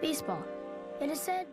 baseball. It is said.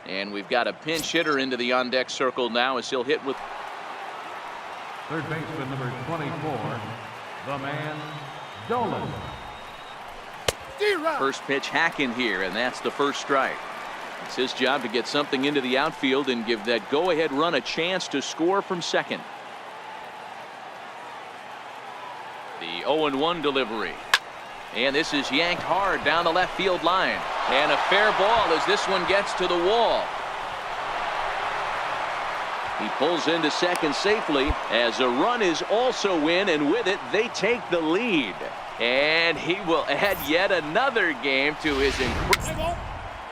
And we've got a pinch hitter into the on-deck circle now as he'll hit with third baseman number 24, the man, Dolan. first pitch hacking here, and that's the first strike. It's his job to get something into the outfield and give that go-ahead run a chance to score from second. The 0-1 delivery. And this is yanked hard down the left field line. And a fair ball as this one gets to the wall. He pulls into second safely as a run is also in, and with it they take the lead. And he will add yet another game to his incredible.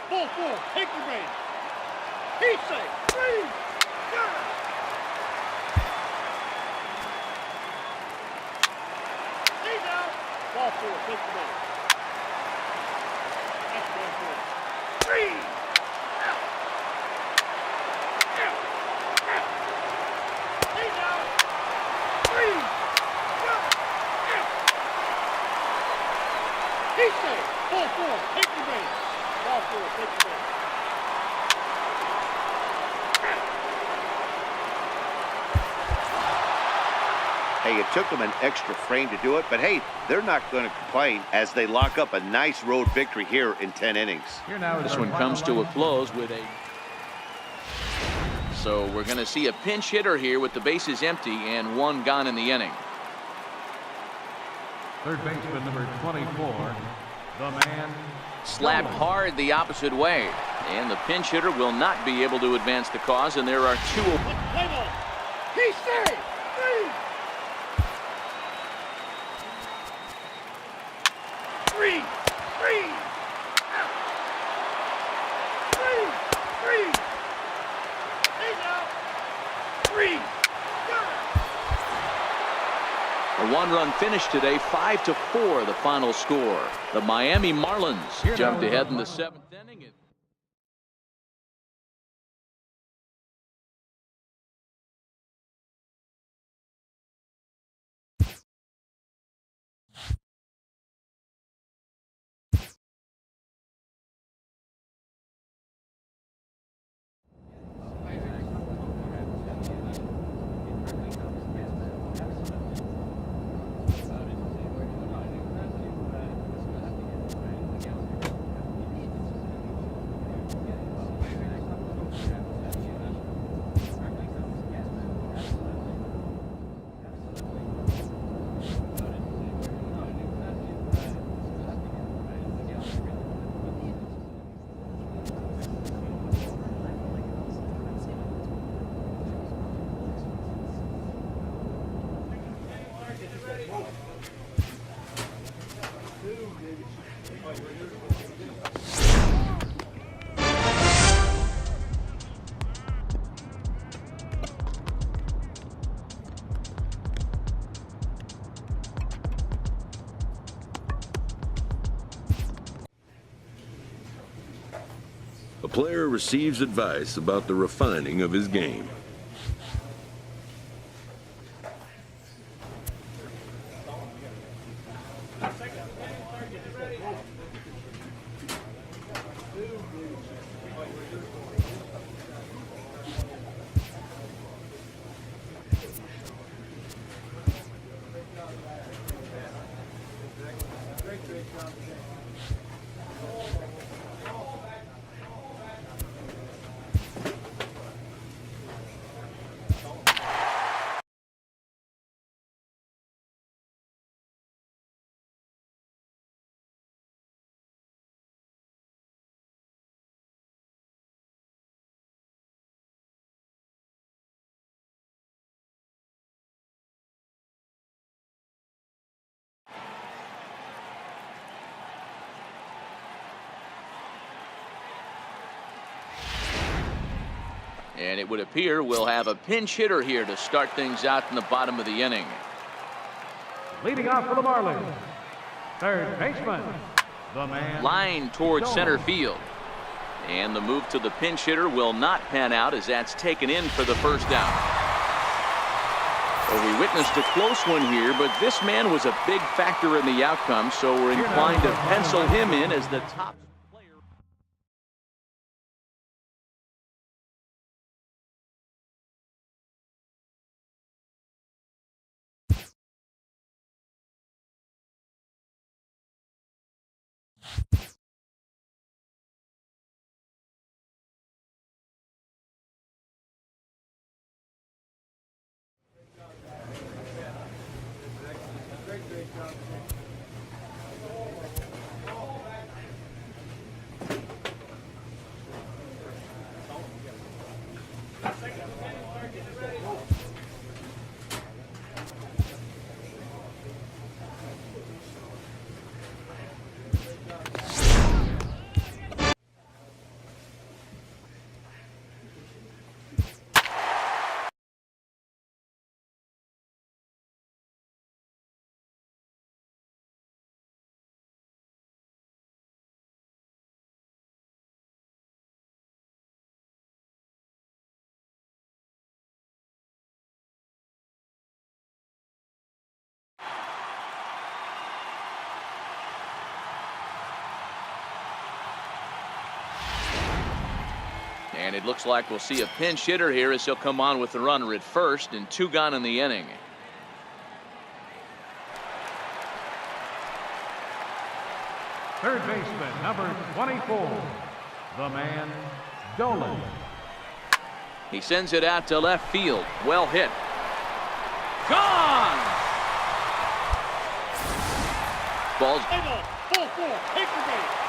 Ball four, take the rain. He's safe. 3, go. He's out. Ball four, take the rain. That's ball four. 3. Out. Out. Out. He's out. 3. Go. Out. He's safe. Ball four, take the rain. Ball four, take the rain. Hey, it took them an extra frame to do it, but hey, they're not going to complain as they lock up a nice road victory here in 10 innings. This one comes to a close with a. So we're going to see a pinch hitter here with the bases empty and one gone in the inning. Third baseman number 24, the man. Slapped hard the opposite way. And the pinch hitter will not be able to advance the cause, and there are two. Play ball. He saved. 3. 3. 3. 3. 3. He's out. 3. A one-run finish today, 5-4, the final score. The Miami Marlins jumped ahead in the 7th inning. A player receives advice about the refining of his game. And it would appear we'll have a pinch hitter here to start things out in the bottom of the inning. Leading off for the Marlins, third baseman, the man. Line towards center field. And the move to the pinch hitter will not pan out as that's taken in for the first out. Well, we witnessed a close one here, but this man was a big factor in the outcome, so we're inclined to pencil him in as the top player. And it looks like we'll see a pinch hitter here as he'll come on with the runner at first and 2 gone in the inning. Third baseman, number 24, the man, Dolan. He sends it out to left field. Well hit. Gone! Ball's... Play ball. 4-4. Paper base.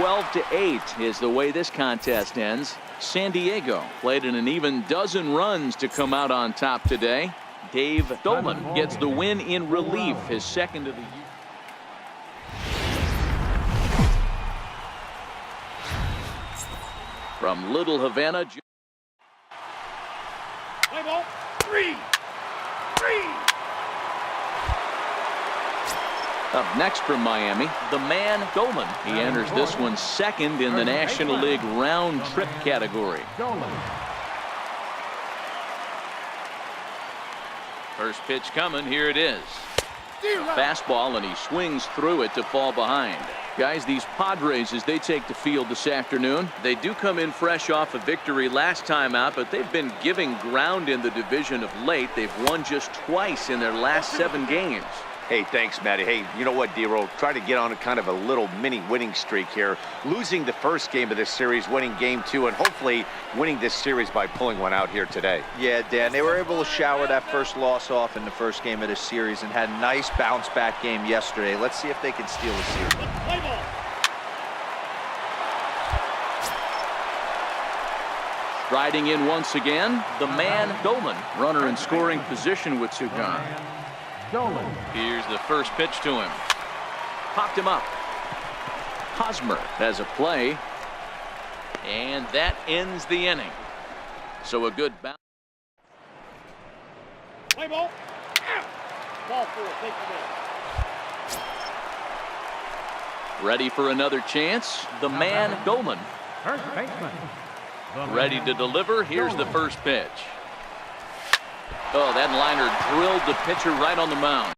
12-8 is the way this contest ends. San Diego played in an even dozen runs to come out on top today. Dave Dolman gets the win in relief, his second of the year. From Little Havana. Play ball. 3. Up next from Miami, the man Dolman. He enters this one second in the National League round trip category. First pitch coming. Here it is. Fastball, and he swings through it to fall behind. Guys, these Padres, as they take the field this afternoon, they do come in fresh off a victory last time out, but they've been giving ground in the division of late. They've won just twice in their last 7 games. Hey, thanks, Matty. Hey, you know what, D-Roll? Try to get on a kind of a little mini winning streak here. Losing the first game of this series, winning game 2, and hopefully winning this series by pulling one out here today. Yeah, Dan, they were able to shower that first loss off in the first game of this series and had a nice bounce-back game yesterday. Let's see if they can steal the series. Play ball. Riding in once again, the man Dolman. Runner in scoring position with 2 gone. Here's the first pitch to him. Popped him up. Hosmer has a play. And that ends the inning. So a good bounce. Play ball. Ball 4. Take the ball. Ready for another chance. The man Dolman. First baseman. Ready to deliver. Here's the first pitch. Oh, that liner drilled the pitcher right on the mound.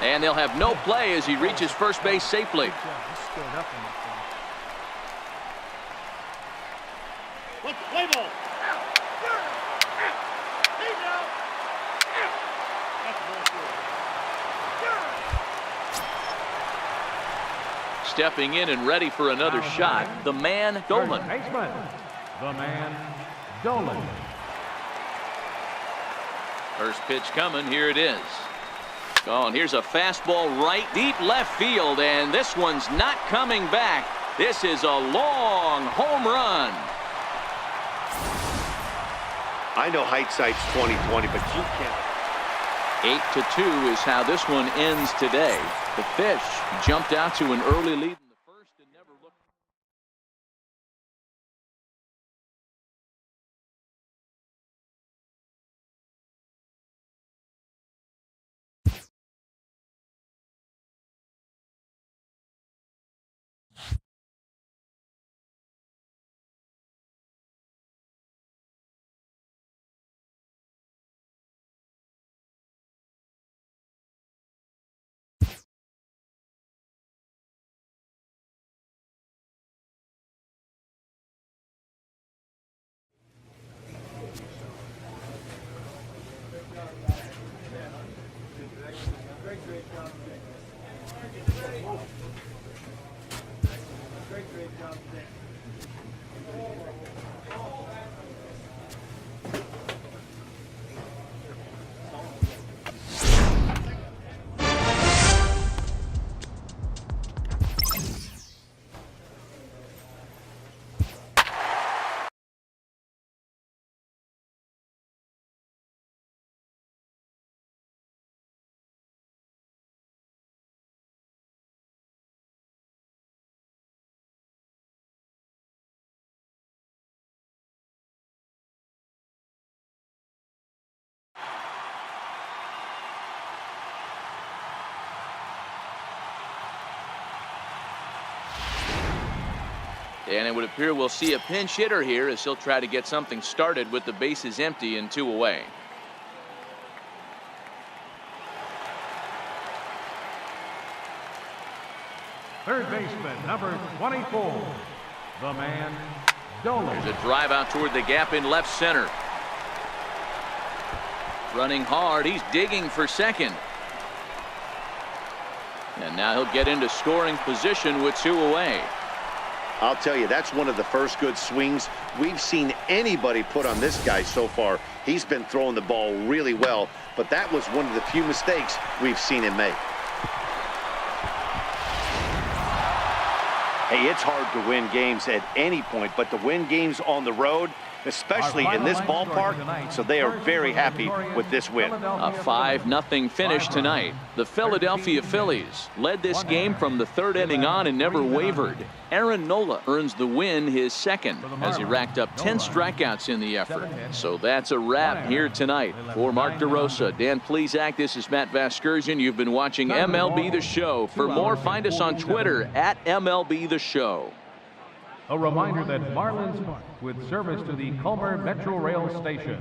And they'll have no play as he reaches first base safely. Let's play ball. Stepping in and ready for another shot, the man Dolman. Baseman, the man Dolman. First pitch coming. Here it is. Oh, and here's a fastball right deep left field, and this one's not coming back. This is a long home run. I know hindsight's 20/20, but you can't. 8-2 is how this one ends today. The Fish jumped out to an early lead in the first and never looked. And it would appear we'll see a pinch hitter here as he'll try to get something started with the bases empty and 2 away. Third baseman, number 24, the man Dolman. There's a drive out toward the gap in left center. Running hard. He's digging for second. And now he'll get into scoring position with 2 away. I'll tell you, that's one of the first good swings we've seen anybody put on this guy so far. He's been throwing the ball really well, but that was one of the few mistakes we've seen him make. Hey, it's hard to win games at any point, but to win games on the road, especially in this ballpark, so they are very happy with this win. A 5-0 finish tonight. The Philadelphia Phillies led this game from the third inning on and never wavered. Aaron Nola earns the win, his second, as he racked up 10 strikeouts in the effort. So that's a wrap here tonight. For Mark DeRosa, Dan Plesac, this is Matt Vasgersian. You've been watching MLB The Show. For more, find us on Twitter at MLB The Show. A reminder that Marlins with service to the Culmer Metro Rail Station.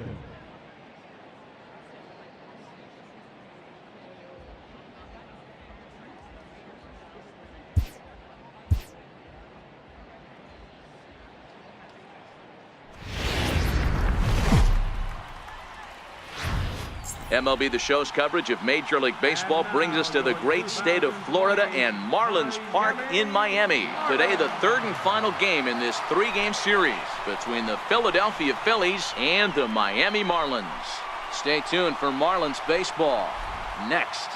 MLB The Show's coverage of Major League Baseball brings us to the great state of Florida and Marlins Park in Miami. Today, the third and final game in this 3-game series between the Philadelphia Phillies and the Miami Marlins. Stay tuned for Marlins baseball next.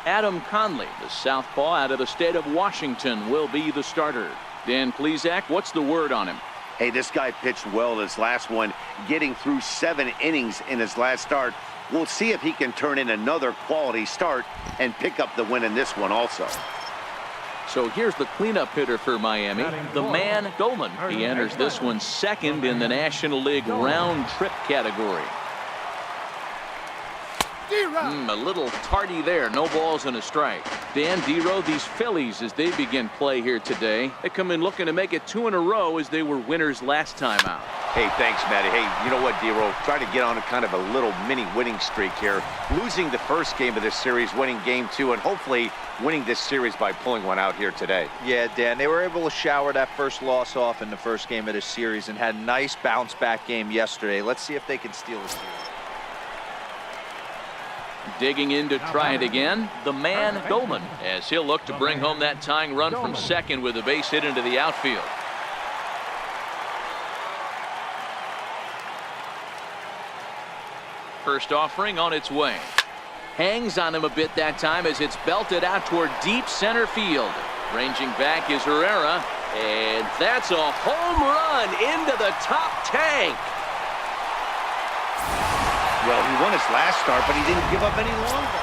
Adam Conley, the southpaw out of the state of Washington, will be the starter. Dan Plesac, what's the word on him? Hey, this guy pitched well in his last one, getting through 7 innings in his last start. We'll see if he can turn in another quality start and pick up the win in this one also. So here's the cleanup hitter for Miami, the man Dolan. He enters this one second in the National League round trip category. A little tardy there. No balls and a strike. Dan Dero, these Phillies, as they begin play here today, they come in looking to make it 2 in a row as they were winners last time out. Hey, thanks, Matty. Hey, you know what, Dero? Trying to get on a kind of a little mini winning streak here. Losing the first game of this series, winning game 2, and hopefully winning this series by pulling one out here today. Yeah, Dan, they were able to shower that first loss off in the first game of this series and had a nice bounce-back game yesterday. Let's see if they can steal this series. Digging in to try it again, the man Dolan, as he'll look to bring home that tying run from second with a base hit into the outfield. First offering on its way. Hangs on him a bit that time as it's belted out toward deep center field. Ranging back is Herrera, and that's a home run into the top tank. Well, he won his last start, but he didn't give up any longer.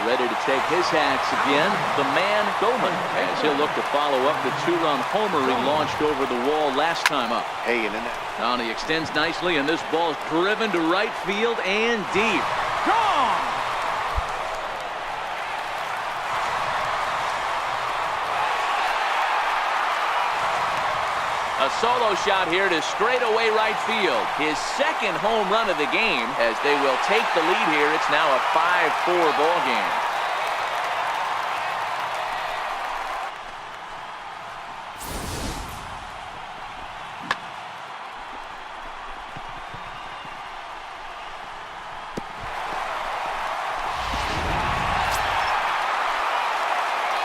Ready to take his hats again, the man Dolan, as he'll look to follow up the 2-run homer he launched over the wall last time up. Hey, and then Now he extends nicely, and this ball's driven to right field and deep. Gone! A solo shot here to straightaway right field. His second home run of the game as they will take the lead here. It's now a 5-4 ball game.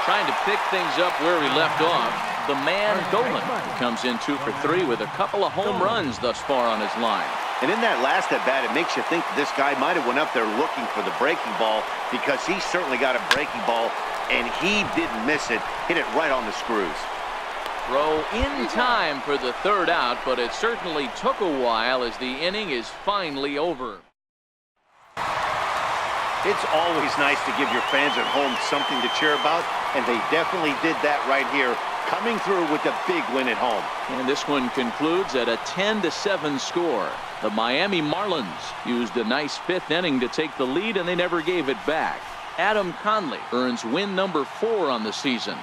Trying to pick things up where he left off. The man Dolan comes in 2 for 3 with a couple of home runs thus far on his line. And in that last at bat, it makes you think this guy might have went up there looking for the breaking ball, because he certainly got a breaking ball, and he didn't miss it. Hit it right on the screws. Throw in time for the third out, but it certainly took a while as the inning is finally over. It's always nice to give your fans at home something to cheer about, and they definitely did that right here, coming through with a big win at home. And this one concludes at a 10-7 score. The Miami Marlins used a nice 5th inning to take the lead, and they never gave it back. Adam Conley earns win number 4 on the season.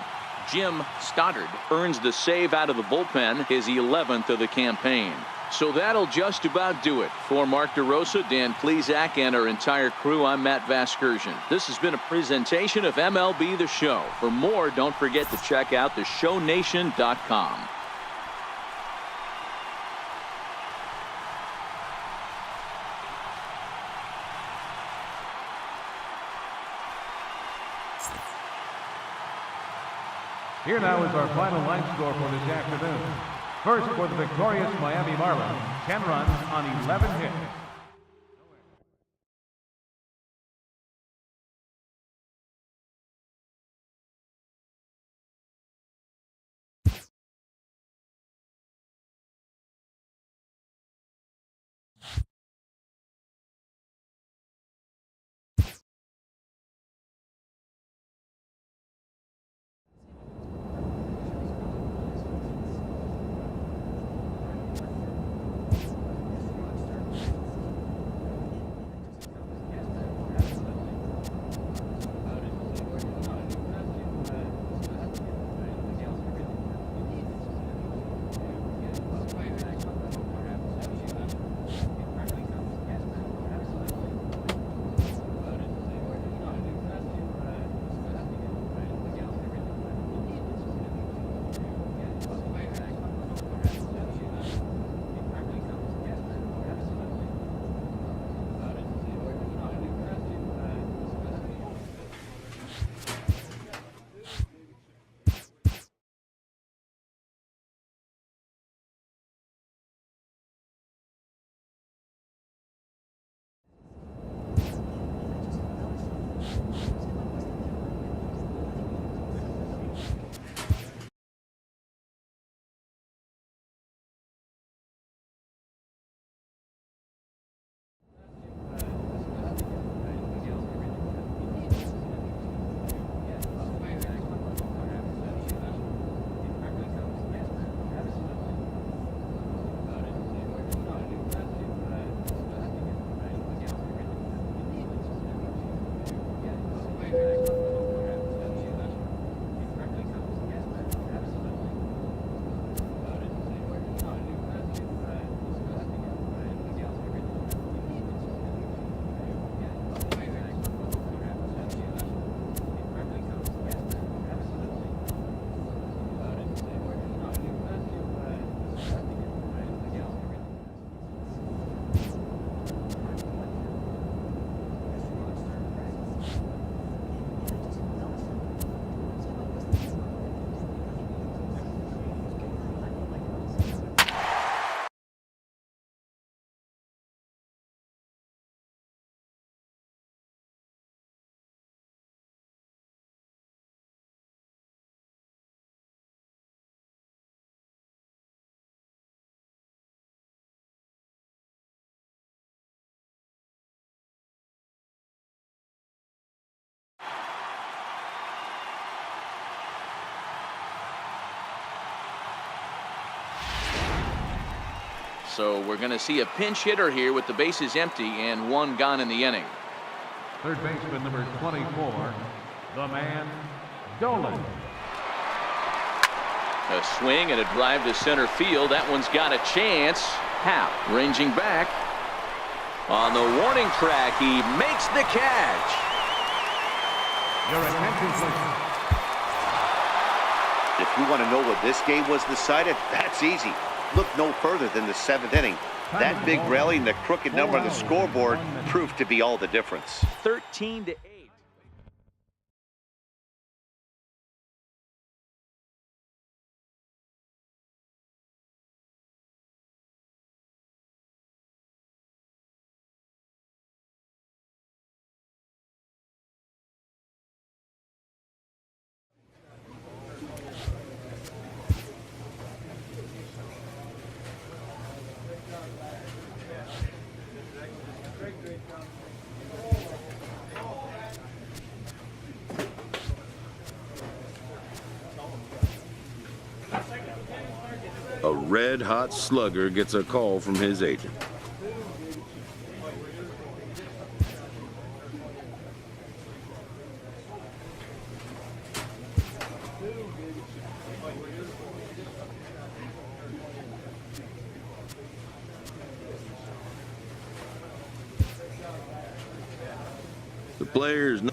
Jim Stoddard earns the save out of the bullpen, his 11th of the campaign. So that'll just about do it. For Mark DeRosa, Dan Plesac, and our entire crew, I'm Matt Vasgersian. This has been a presentation of MLB The Show. For more, don't forget to check out theshownation.com. Here now is our final line score for this afternoon. First, for the victorious Miami Marlins, 10 runs on 11 hits. So we're going to see a pinch hitter here with the bases empty and one gone in the inning. Third baseman number 24, the man, Dolan. A swing and a drive to center field. That one's got a chance. Hap ranging back. On the warning track, he makes the catch. Your attention, please. If you want to know what this game was decided, that's easy. Look no further than the 7th inning. That big rally and the crooked number on the scoreboard proved to be all the difference. 13-8. A red-hot slugger gets a call from his agent. The player's not.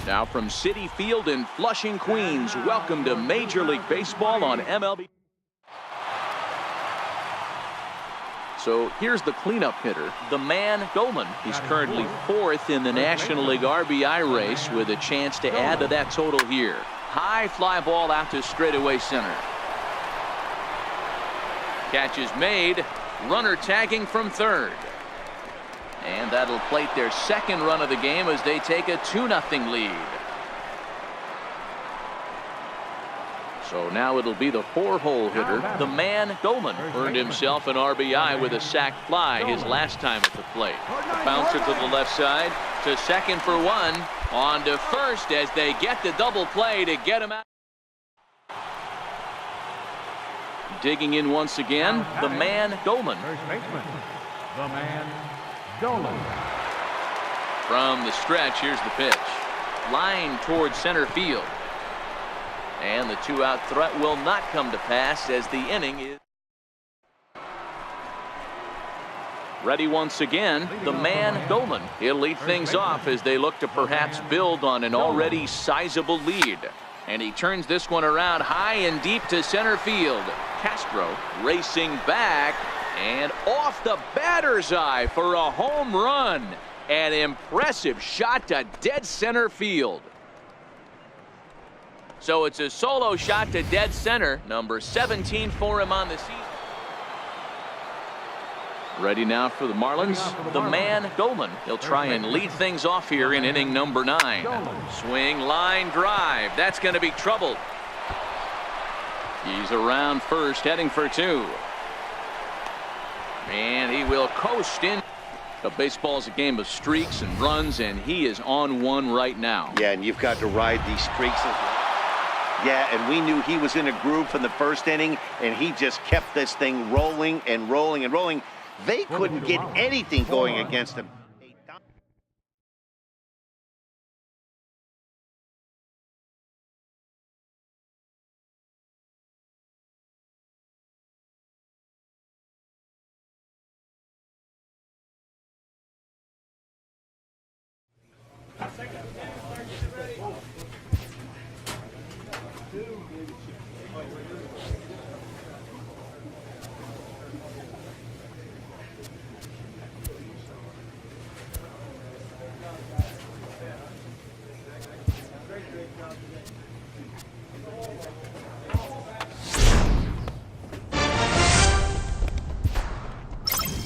Now from Citi Field in Flushing, Queens, welcome to Major League Baseball on MLB. So here's the cleanup hitter, the man, Dolan. He's currently 4th in the National League RBI race with a chance to add to that total here. High fly ball out to straightaway center. Catch is made. Runner tagging from third. And that'll plate their second run of the game as they take a 2-0 lead. So now it'll be the 4-hole hitter, the man, Dolan. Earned himself an RBI with a sac fly his last time at the plate. A bouncer to the left side, to second for one, on to first as they get the double play to get him out. Digging in once again, the man, Dolan. First baseman, the man, Dolan. From the stretch, here's the pitch. Line towards center field. And the 2-out threat will not come to pass as the inning is ready once again. The man, Dolan. He'll lead things off as they look to perhaps build on an already sizable lead. And he turns this one around high and deep to center field. Castro racing back. And off the batter's eye for a home run. An impressive shot to dead center field. So it's a solo shot to dead center. Number 17 for him on the season. Ready now for the Marlins. The man, Dolan. He'll try and lead things off here in inning number 9. Swing, line, drive. That's going to be trouble. He's around first, heading for 2. And he will coast in. Baseball's a game of streaks and runs, and he is on one right now. Yeah, and you've got to ride these streaks. Yeah, and we knew he was in a groove from the first inning, and he just kept this thing rolling and rolling and rolling. They couldn't get anything going against him.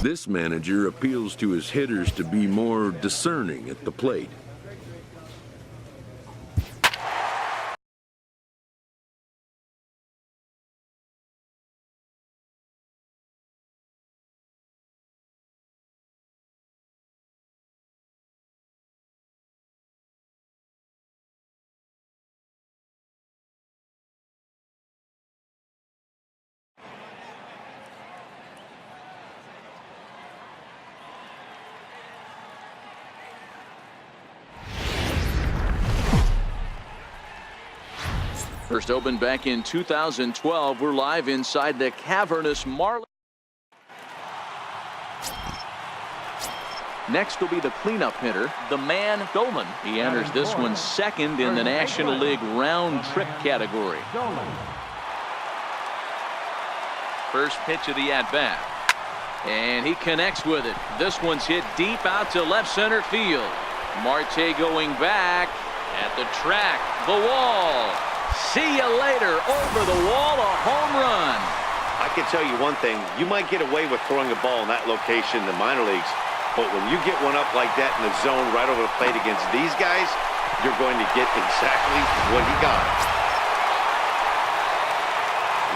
This manager appeals to his hitters to be more discerning at the plate. First opened back in 2012. We're live inside the cavernous Marlins. Next will be the cleanup hitter, the man Dolan. He enters this one second in the National League round trip category. First pitch of the at-bat. And he connects with it. This one's hit deep out to left center field. Marte going back at the track, the wall. See you later. Over the wall, a home run. I can tell you one thing. You might get away with throwing a ball in that location in the minor leagues, but when you get one up like that in the zone right over the plate against these guys, you're going to get exactly what he got.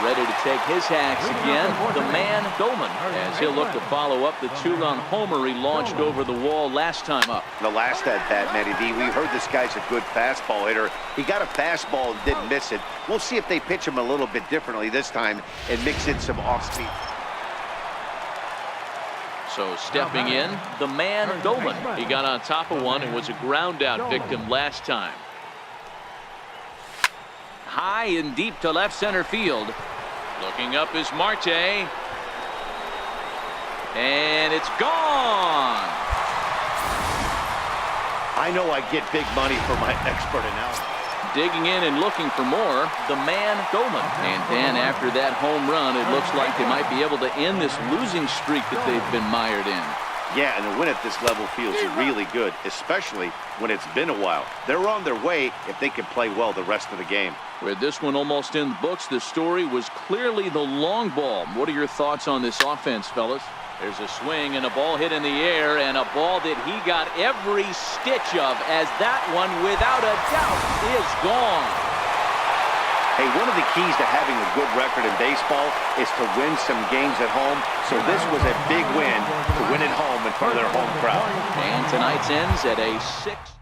Ready to take his hacks again, the man Dolan, as he'll look to follow up the two-run homer he launched over the wall last time up. The last at-bat, Matty D, we heard this guy's a good fastball hitter. He got a fastball and didn't miss it. We'll see if they pitch him a little bit differently this time and mix in some off-speed. So stepping in, the man Dolan. He got on top of one and was a ground-out victim last time. High and deep to left center field. Looking up is Marte. And it's gone. I know I get big money for my expert analysis. Digging in and looking for more, the man Dolan. And then after that home run, it looks like they might be able to end this losing streak that they've been mired in. Yeah, and a win at this level feels really good, especially when it's been a while. They're on their way if they can play well the rest of the game. With this one almost in the books, the story was clearly the long ball. What are your thoughts on this offense, fellas? There's a swing and a ball hit in the air, and a ball that he got every stitch of, as that one, without a doubt, is gone. Hey, one of the keys to having a good record in baseball is to win some games at home. So this was a big win to win at home in front of their home crowd. And tonight's ends at a 6-2.